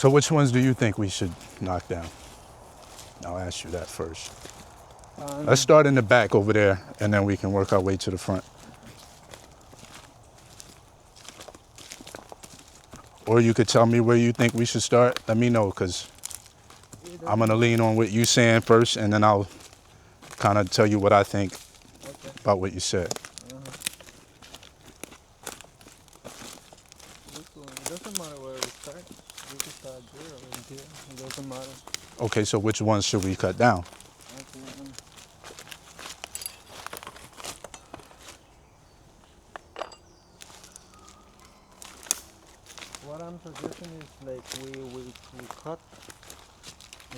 So which ones do you think we should knock down? I'll ask you that first. Let's start in the back over there, and then we can work our way to the front. Or you could tell me where you think we should start. Let me know, because I'm going to lean on what you're saying first, and then I'll kind of tell you what I think about what you said. This one, it doesn't matter where we start. We can start there or in here. It doesn't matter. Okay, so which ones should we cut down? Okay. What I'm suggesting is like we cut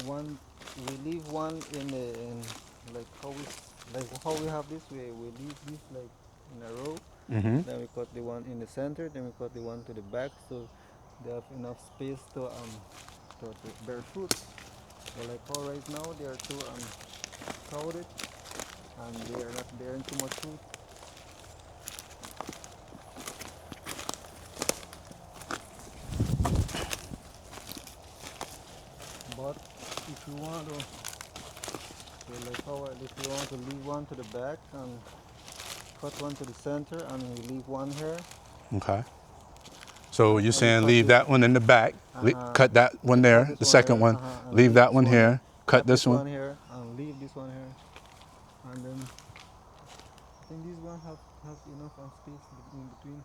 one, we leave one in the like how we have this way. We leave this like in a row. Mm-hmm. Then we cut the one in the center. Then we cut the one to the back, so they have enough space to bear fruits. But like how right now they are too crowded and they are not bearing too much fruit. But if you want to, so like how if you want to leave one to the back and cut one to the center and you leave one here. Okay. So you're you saying cut leave this- that one in the back, cut that one cut there, this the second here, one, and leave that one here, cut cut this one. here and leave this one here, and then I think this one have enough space in between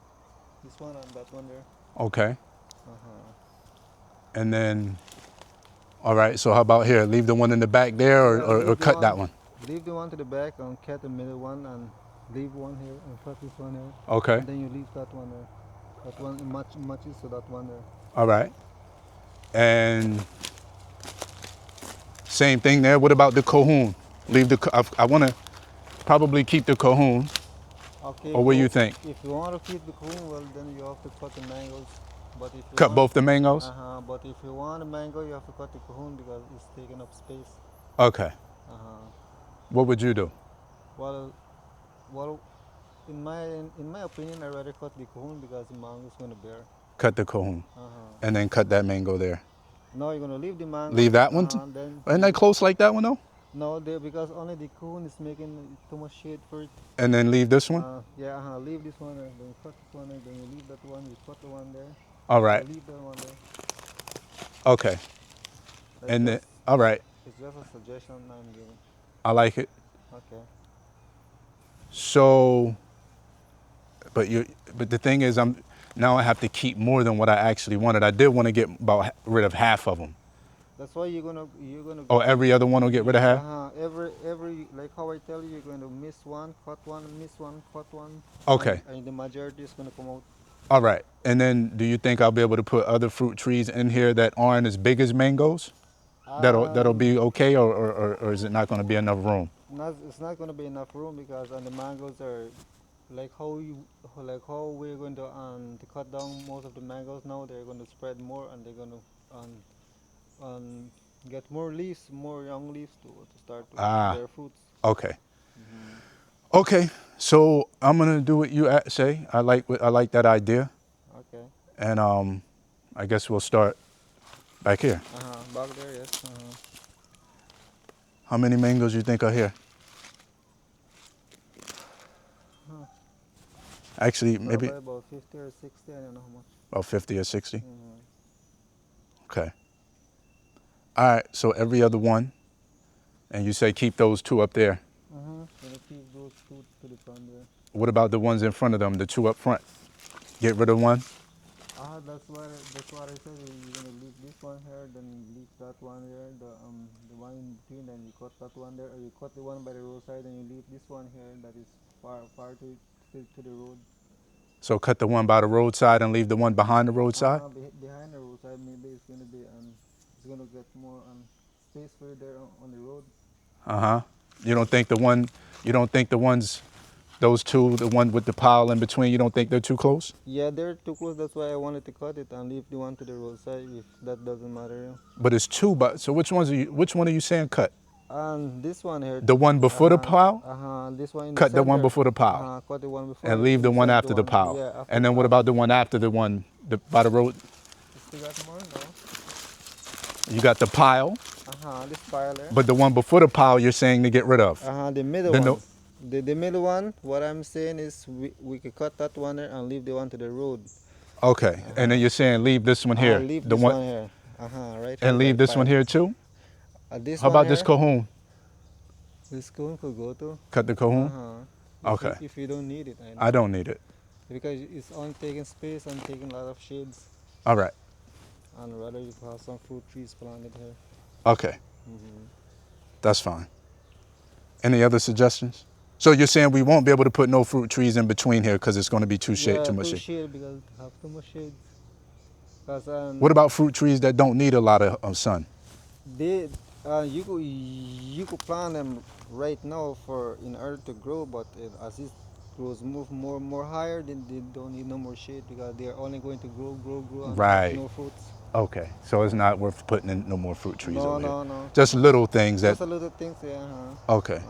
this one and that one there. Okay. Uh-huh. And then, all right, so how about here? Leave the one in the back there, Yeah, or leave the cut that one? Leave the one to the back and cut the middle one and leave one here and cut this one here. Okay. And then you leave that one there. That one matches to that one there. All right. And same thing there. What about the cajon? Leave the, I want to probably keep the cajon. Okay. Or what do you think? If you want to keep the coon, well then you have to cut the mangoes. But if you Cut want, both the mangoes? But if you want a mango, you have to cut the cajon because it's taking up space. Okay. What would you do? Well, in my opinion, I rather cut the cajon because the mango is going to bear. Cut the cajon. And then cut that mango there. No, you're going to leave the mango. Leave that one? Then Isn't that close like that one though? no, because only the cajon is making too much shade for it. And then leave this one? Leave this one there, then cut this one there, then you leave that one, you cut the one there. All right. Leave that one there. Okay. And then, all right. It's just a suggestion I'm giving. I like it. Okay. So, but the thing is, now I have to keep more than what I actually wanted. I did want to get rid of half of them. That's why you're gonna. Oh, every other one will get rid of half? Every like how I tell you, you're going to miss one, cut one, miss one, cut one. Okay. And the majority is gonna come out. All right. And then do you think I'll be able to put other fruit trees in here that aren't as big as mangoes? That'll be okay, or is it not going to be enough room? It's not gonna be enough room because the mangoes are like how we're going to cut down most of the mangoes now. They're going to spread more and they're going to get more leaves, more young leaves to start to bear fruits. Okay. Okay. So I'm gonna do what you say. I like that idea. Okay. And I guess we'll start back here. Back there, yes. How many mangoes you think are here? Actually, maybe about 50 or 60. I don't know how much. about 50 or 60. Okay. All right. So every other one, and you say keep those two up there. Gonna keep those two to the front there. What about the ones in front of them, the two up front? Get rid of one? That's what I said. You're gonna leave this one here, then leave that one here, the one in between, then you cut that one there, or you cut the one by the roadside, and you leave this one here that is far to the road. So cut the one by the roadside and leave the one behind the roadside? Behind the roadside, maybe it's gonna be it's gonna get more space for you there on the road. You don't think the ones, those two, the one with the pile in between, you don't think they're too close? Yeah, they're too close. That's why I wanted to cut it and leave the one to the roadside if that doesn't matter. But it's two, so which one are you saying cut? And this one here. The one before the pile? This one in Cut the one center. before the pile. Cut the one before. And leave the one after the pile. Yeah, after And then what about the one after the one by the road? Still got more? No. You got the pile, This pile there. but the one before the pile you're saying to get rid of. The middle Then one. The middle one, what I'm saying is we could cut that one there and leave the one to the road. Okay, and then you're saying leave this one here, Leave the this one, one here. Right here. and leave that this one pile. here too. This How one about this here, cajon? This cone could go to. Cut the cajon. If Okay. if you don't need it, I don't need it. because it's on taking space and taking a lot of shades, All right. and rather you could have some fruit trees planted here. Okay. That's fine. Any other suggestions? So you're saying we won't be able to put no fruit trees in between here because it's going to be too Yeah, much too shade. shade because have too much shades. Cause What about fruit trees that don't need a lot of sun? they you could plant them right now for in order to grow, but as it grows move more higher, then they don't need no more shade because they are only going to grow and Right. have no fruits. Okay. So it's not worth putting in no more fruit trees No, over no, here. no. Just little things that. Just a little things, yeah. Okay.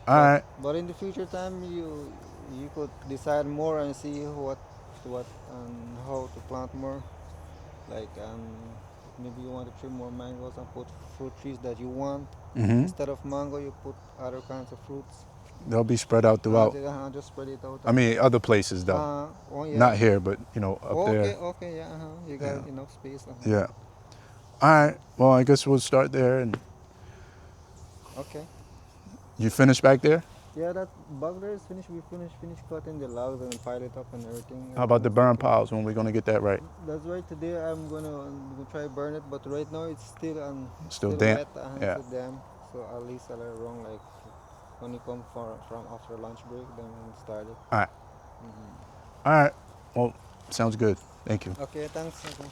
All But, right. but in the future time, you could decide more and see what and how to plant more. Like maybe you want to trim more mangoes and put fruit trees that you want. Mm-hmm. Instead of mango, you put other kinds of fruits. They'll be spread out throughout. Just spread it out. I mean, other places though. Oh yeah. Not here, but up Okay, there. okay, yeah. You got Yeah. enough space. Yeah. All right. Well, I guess we'll start there. And Okay. you finished back there? Yeah, that bug there is finished. We finished cutting the logs and pile it up and everything. How about the Everything's burn okay. piles? When we gonna get that right? That's right. Today I'm gonna try burn it, but right now it's Still damp? wet. Yeah. Still damp. So at least I'll wrong like when you come from after lunch break, then we'll start it. All right. All right. Well, sounds good. Thank you. Okay, thanks. Okay.